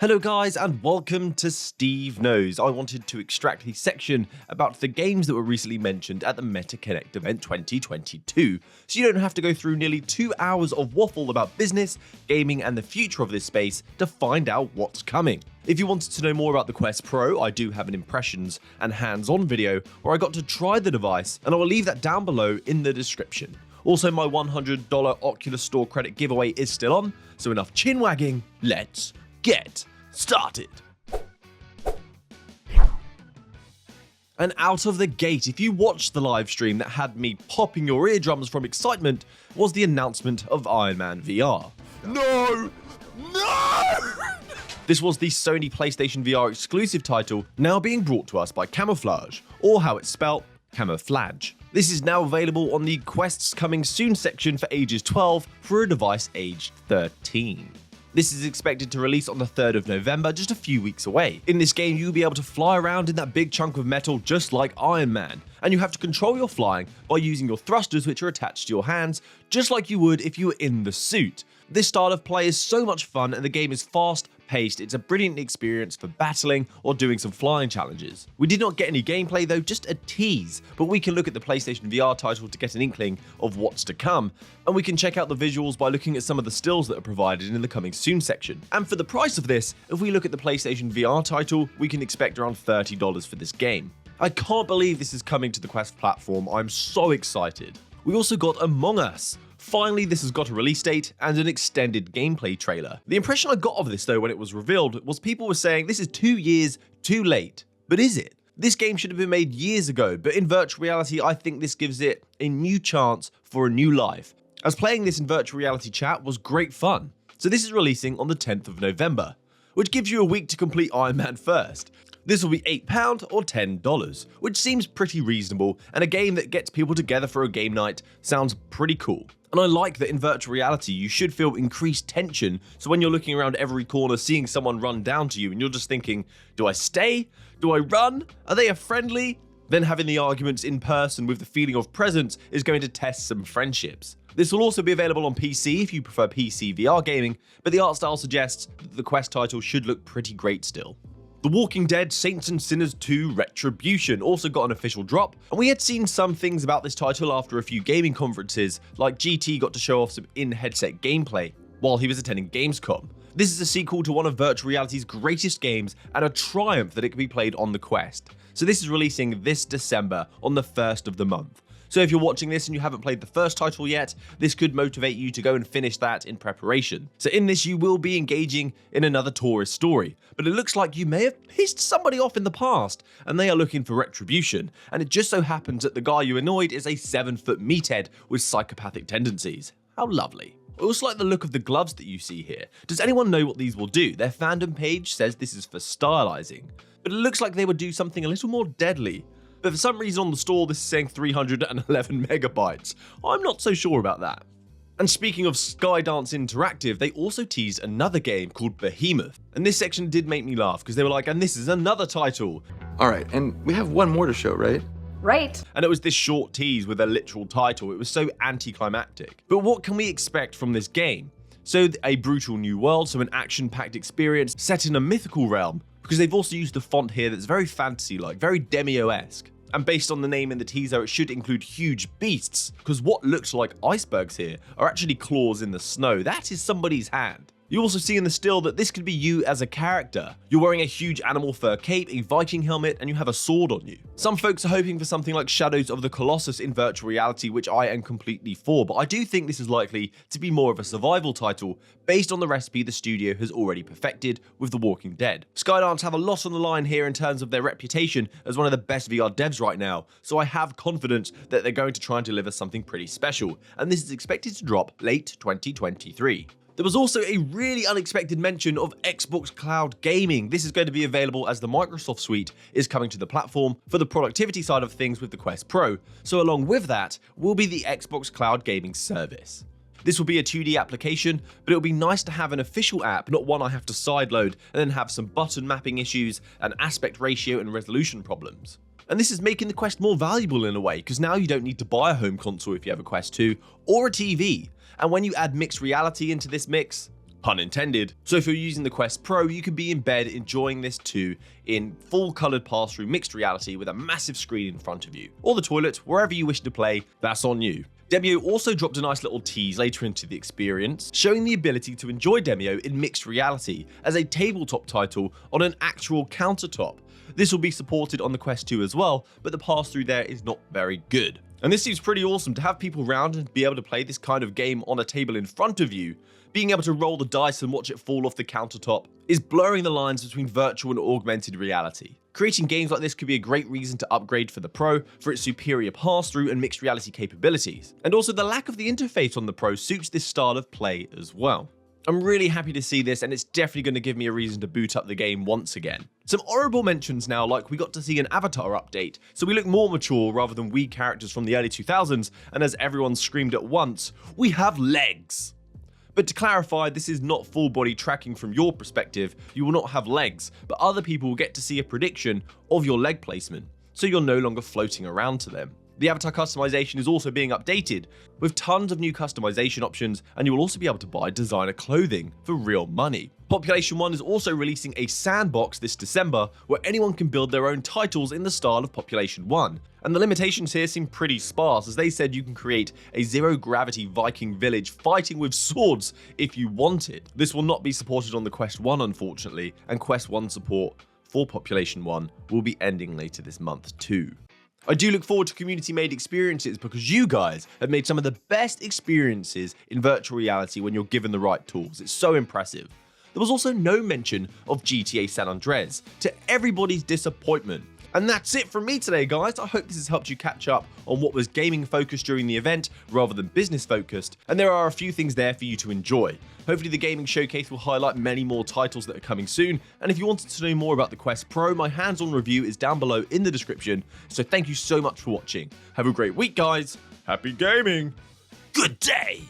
Hello guys and welcome to SteveKnows. I wanted to extract a section about the games that were recently mentioned at the MetaConnect event 2022, so you don't have to go through nearly 2 hours of waffle about business, gaming and the future of this space to find out what's coming. If you wanted to know more about the Quest Pro, I do have an impressions and hands-on video where I got to try the device, and I will leave that down below in the description. Also, my $100 Oculus Store credit giveaway is still on, so enough chin wagging, let's get started. And out of the gate, if you watched the live stream that had me popping your eardrums from excitement, was the announcement of Iron Man VR. No! This was the Sony PlayStation VR exclusive title, now being brought to us by Camouflage, or how it's spelt, camouflage. This is now available on the Quest's Coming Soon section for ages 12 for a device aged 13. This is expected to release on the 3rd of November, just a few weeks away. In this game, you'll be able to fly around in that big chunk of metal just like Iron Man, and you have to control your flying by using your thrusters which are attached to your hands, just like you would if you were in the suit. This style of play is so much fun and the game is fast paced. It's a brilliant experience for battling or doing some flying challenges. We did not get any gameplay though, just a tease, but we can look at the PlayStation VR title to get an inkling of what's to come, and we can check out the visuals by looking at some of the stills that are provided in the Coming Soon section. And for the price of this, if we look at the PlayStation VR title, we can expect around $30 for this game. I can't believe this is coming to the Quest platform. I'm so excited. We also got Among Us. Finally, this has got a release date and an extended gameplay trailer. The impression I got of this though when it was revealed was people were saying this is 2 years too late. But is it? This game should have been made years ago, but in virtual reality I think this gives it a new chance for a new life, as playing this in virtual reality chat was great fun. So this is releasing on the 10th of November, which gives you a week to complete Iron Man first. This will be £8 or $10, which seems pretty reasonable, and a game that gets people together for a game night sounds pretty cool. And I like that in virtual reality you should feel increased tension, so when you're looking around every corner seeing someone run down to you and you're just thinking, do I stay? Do I run? Are they a friendly? Then having the arguments in person with the feeling of presence is going to test some friendships. This will also be available on PC if you prefer PC VR gaming, but the art style suggests that the Quest title should look pretty great still. The Walking Dead Saints and Sinners 2 Retribution also got an official drop, and we had seen some things about this title after a few gaming conferences, like GT got to show off some in-headset gameplay while he was attending Gamescom. This is a sequel to one of virtual reality's greatest games and a triumph that it can be played on the Quest. So this is releasing this December on the 1st of the month. So if you're watching this and you haven't played the first title yet, this could motivate you to go and finish that in preparation. So in this you will be engaging in another tourist story, but it looks like you may have pissed somebody off in the past and they are looking for retribution, and it just so happens that the guy you annoyed is a 7-foot meathead with psychopathic tendencies. How lovely. I also like the look of the gloves that you see here. Does anyone know what these will do? Their fandom page says this is for stylizing, but it looks like they would do something a little more deadly. But for some reason on the store this is saying 311 megabytes. I'm not so sure about that. And speaking of Skydance Interactive, they also teased another game called Behemoth. And this section did make me laugh because they were like, and this is another title. Alright, and we have one more to show, right? Right. And it was this short tease with a literal title. It was so anticlimactic. But what can we expect from this game? So a brutal new world, so an action-packed experience set in a mythical realm, because they've also used a font here that's very fantasy-like, very Demio-esque. And based on the name in the teaser, it should include huge beasts, because what looks like icebergs here are actually claws in the snow. That is somebody's hand. You also see in the still that this could be you as a character. You're wearing a huge animal fur cape, a Viking helmet, and you have a sword on you. Some folks are hoping for something like Shadows of the Colossus in virtual reality, which I am completely for, but I do think this is likely to be more of a survival title based on the recipe the studio has already perfected with The Walking Dead. Skydance have a lot on the line here in terms of their reputation as one of the best VR devs right now, so I have confidence that they're going to try and deliver something pretty special, and this is expected to drop late 2023. There was also a really unexpected mention of Xbox Cloud Gaming. This is going to be available as the Microsoft Suite is coming to the platform for the productivity side of things with the Quest Pro. So along with that will be the Xbox Cloud Gaming service. This will be a 2D application, but it'll be nice to have an official app, not one I have to sideload and then have some button mapping issues and aspect ratio and resolution problems. And this is making the Quest more valuable in a way, because now you don't need to buy a home console if you have a Quest 2 or a TV. And when you add mixed reality into this mix, Pun intended. So if you're using the Quest Pro, you can be in bed enjoying this too in full coloured pass-through mixed reality with a massive screen in front of you. Or the toilet, wherever you wish to play, that's on you. Demio also dropped a nice little tease later into the experience, showing the ability to enjoy Demio in mixed reality as a tabletop title on an actual countertop. This will be supported on the Quest 2 as well, but the pass-through there is not very good. And this seems pretty awesome to have people around and be able to play this kind of game on a table in front of you. Being able to roll the dice and watch it fall off the countertop is blurring the lines between virtual and augmented reality. Creating games like this could be a great reason to upgrade for the Pro for its superior pass-through and mixed reality capabilities. And also the lack of the interface on the Pro suits this style of play as well. I'm really happy to see this, and it's definitely going to give me a reason to boot up the game once again. Some honourable mentions now, like we got to see an avatar update, so we look more mature rather than wee characters from the early 2000s, and as everyone screamed at once, we have legs! But to clarify, this is not full body tracking from your perspective. You will not have legs, but other people will get to see a prediction of your leg placement, so you're no longer floating around to them. The avatar customization is also being updated, with tons of new customization options, and you will also be able to buy designer clothing for real money. Population 1 is also releasing a sandbox this December, where anyone can build their own titles in the style of Population 1. And the limitations here seem pretty sparse, as they said you can create a zero-gravity Viking village fighting with swords if you want it. This will not be supported on the Quest 1 unfortunately, and Quest 1 support for Population 1 will be ending later this month too. I do look forward to community-made experiences because you guys have made some of the best experiences in virtual reality when you're given the right tools. It's so impressive. There was also no mention of GTA San Andreas, to everybody's disappointment. And that's it from me today, guys. I hope this has helped you catch up on what was gaming focused during the event rather than business focused, and there are a few things there for you to enjoy. Hopefully the gaming showcase will highlight many more titles that are coming soon, and if you wanted to know more about the Quest Pro, my hands-on review is down below in the description, so thank you so much for watching. Have a great week, guys. Happy gaming. Good day.